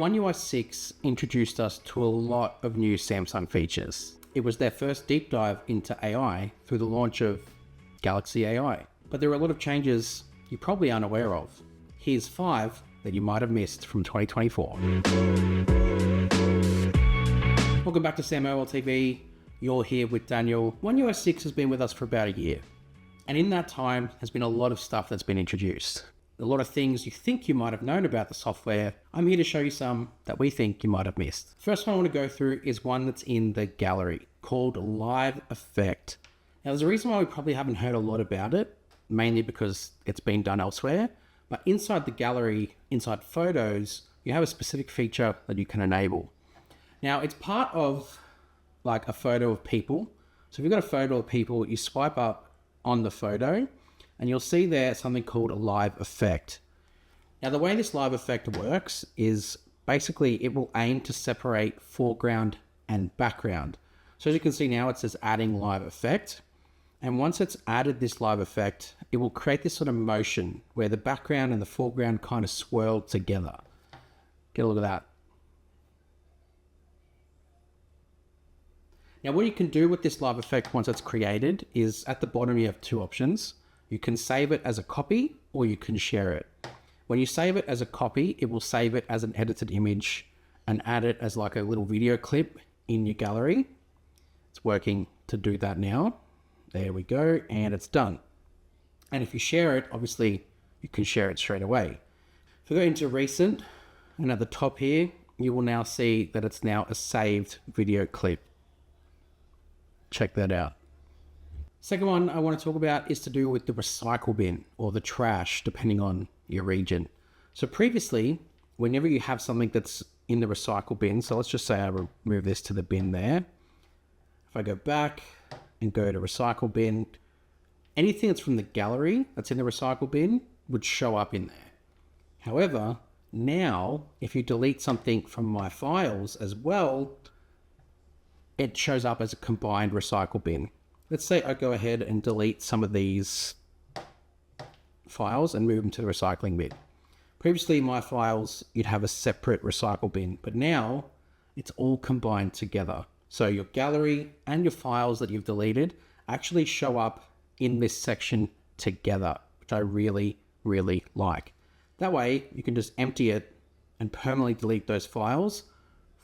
One UI 6 introduced us to a lot of new Samsung features. It was their first deep dive into AI through the launch of Galaxy AI. But there are a lot of changes you probably aren't aware of. Here's 5 that you might have missed from 2024. Welcome back to SamMobile TV. You're here with Daniel. One UI 6 has been with us for about a year. And in that time has been a lot of stuff that's been introduced. A lot of things you think you might have known about the software. I'm here to show you some that we think you might have missed. First one I want to go through is one that's in the gallery called Live Effect. Now there's a reason why we probably haven't heard a lot about it, mainly because it's been done elsewhere. But inside the gallery, inside photos, you have a specific feature that you can enable. Now it's part of like a photo of people. So if you've got a photo of people, you swipe up on the photo and you'll see there something called a live effect. Now the way this live effect works is basically it will aim to separate foreground and background. So as you can see now it says adding live effect. And once it's added this live effect, it will create this sort of motion where the background and the foreground kind of swirl together. Get a look at that. Now what you can do with this live effect once it's created is at the bottom you have two options. You can save it as a copy or you can share it. When you save it as a copy, it will save it as an edited image and add it as like a little video clip in your gallery. It's working to do that now. There we go, and it's done. And if you share it, obviously you can share it straight away. If we go into recent, and at the top here, you will now see that it's now a saved video clip. Check that out. Second one I want to talk about is to do with the recycle bin or the trash, depending on your region. So previously, whenever you have something that's in the recycle bin, so let's just say I remove this to the bin there. If I go back and go to recycle bin, anything that's from the gallery that's in the recycle bin would show up in there. However, now if you delete something from my files as well, it shows up as a combined recycle bin. Let's say I go ahead and delete some of these files and move them to the recycling bin. Previously, my files, you'd have a separate recycle bin, but now it's all combined together. So your gallery and your files that you've deleted actually show up in this section together, which I really, really like. That way you can just empty it and permanently delete those files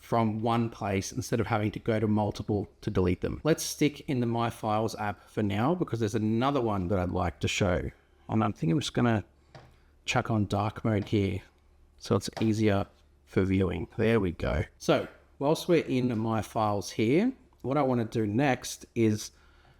from one place instead of having to go to multiple to delete them. Let's stick in the My Files app for now because there's another one that I'd like to show. And I think I'm just gonna chuck on dark mode here so it's easier for viewing. There we go. So whilst we're in My Files here, what I want to do next is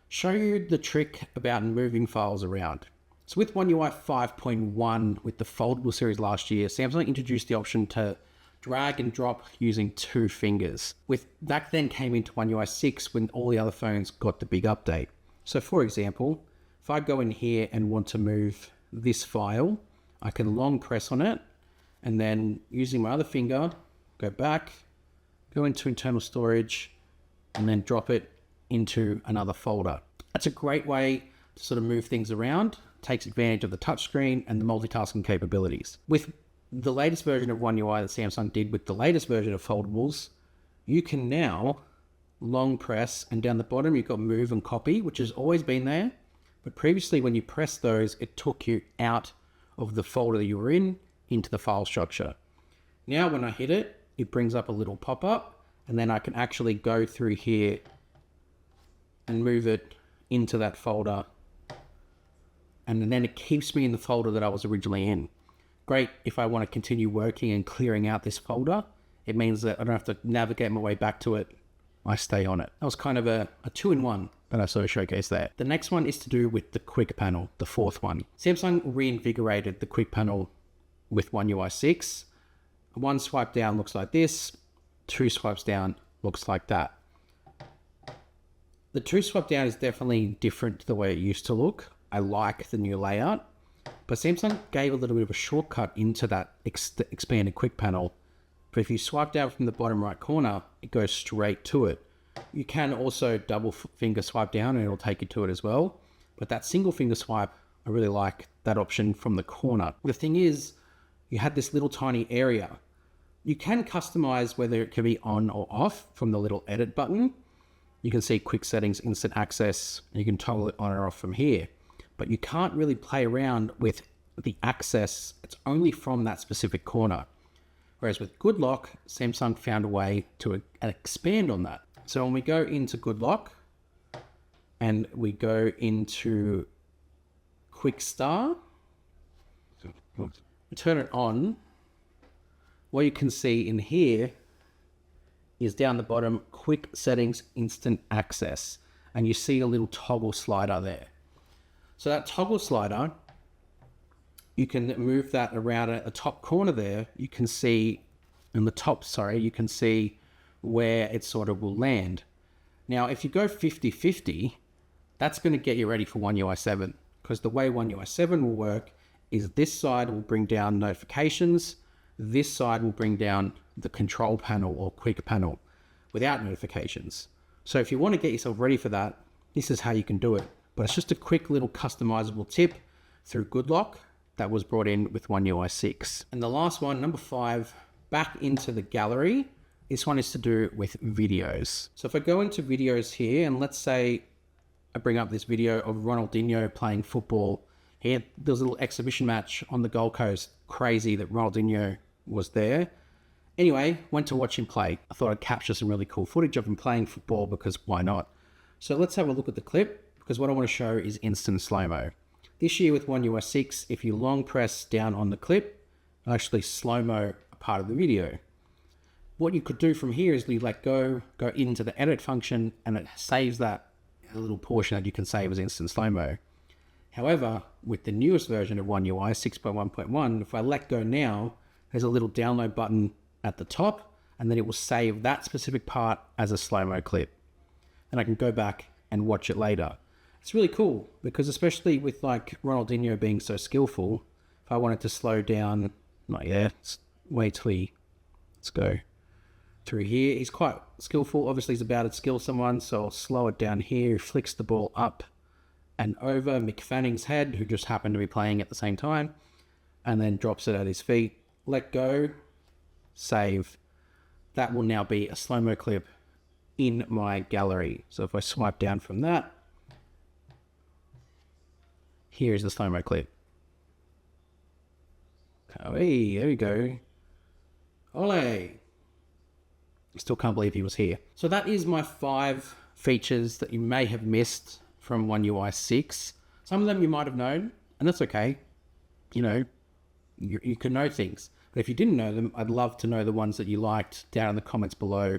show you the trick about moving files around. So with One UI 5.1 with the foldable series last year, Samsung introduced the option to drag and drop using 2 fingers. That then came into One UI 6 when all the other phones got the big update. So for example, if I go in here and want to move this file, I can long press on it and then using my other finger, go back, go into internal storage and then drop it into another folder. That's a great way to sort of move things around, takes advantage of the touchscreen and the multitasking capabilities. With the latest version of One UI that Samsung did with the latest version of foldables, you can now long press and down the bottom you've got move and copy, which has always been there. But previously when you press those, it took you out of the folder that you were in into the file structure. Now when I hit it, it brings up a little pop-up and then I can actually go through here and move it into that folder. And then it keeps me in the folder that I was originally in. Great if I want to continue working and clearing out this folder. It means that I don't have to navigate my way back to it. I stay on it. That was kind of a 2-in-1 that I sort of showcased there. The next one is to do with the quick panel, the 4th one. Samsung reinvigorated the quick panel with One UI 6. 1 swipe down looks like this. 2 swipes down looks like that. The 2 swipe down is definitely different to the way it used to look. I like the new layout. But Samsung gave a little bit of a shortcut into that expanded quick panel. But if you swipe down from the bottom right corner, it goes straight to it. You can also double finger swipe down and it'll take you to it as well. But that single finger swipe, I really like that option from the corner. The thing is, you had this little tiny area You can customize whether it can be on or off from the little edit button. You can see quick settings, instant access. You can toggle it on or off from here, but you can't really play around with the access. It's only from that specific corner. Whereas with Good Lock, Samsung found a way to expand on that. So when we go into Good Lock and we go into Quick Start, turn it on, what you can see in here is down the bottom, quick settings, instant access. And you see a little toggle slider there. So that toggle slider, you can move that around at the top corner there. You can see in the top, you can see where it sort of will land. Now, if you go 50-50, that's going to get you ready for One UI 7, because the way One UI 7 will work is this side will bring down notifications. This side will bring down the control panel or quick panel without notifications. So if you want to get yourself ready for that, this is how you can do it. But it's just a quick little customizable tip through Good Lock that was brought in with One UI 6. And the last one, number 5, back into the gallery. This one is to do with videos. So if I go into videos here, and let's say I bring up this video of Ronaldinho playing football. Here, there's a little exhibition match on the Gold Coast. Crazy that Ronaldinho was there. Anyway, went to watch him play. I thought I'd capture some really cool footage of him playing football, because why not? So let's have a look at the clip, because what I want to show is instant slow-mo. This year with One UI 6, if you long press down on the clip, it'll actually slow-mo a part of the video. What you could do from here is you let go into the edit function, and it saves that little portion that you can save as instant slow-mo. However, with the newest version of One UI 6.1.1, if I let go now, there's a little download button at the top, and then it will save that specific part as a slow-mo clip. And I can go back and watch it later. It's really cool, because especially with like Ronaldinho being so skillful, if I wanted to slow down, let's go through here. He's quite skillful. Obviously, he's about to skill someone, so I'll slow it down here. He flicks the ball up and over Mick Fanning's head, who just happened to be playing at the same time, and then drops it at his feet. Let go, save. That will now be a slow-mo clip in my gallery. So if I swipe down from that, here is the slow-mo clip. Oh, hey, there we go. Ole. Still can't believe he was here. So that is my 5 features that you may have missed from One UI 6. Some of them you might have known, and that's okay. You know, you can know things. But if you didn't know them, I'd love to know the ones that you liked down in the comments below.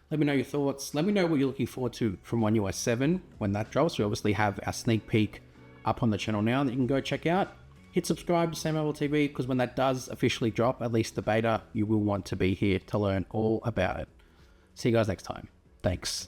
Let me know your thoughts. Let me know what you're looking forward to from One UI 7 when that drops. We obviously have our sneak peek up on the channel now that you can go check out. Hit subscribe to SamMobile TV, because when that does officially drop, at least the beta, you will want to be here to learn all about it. See you guys next time. Thanks.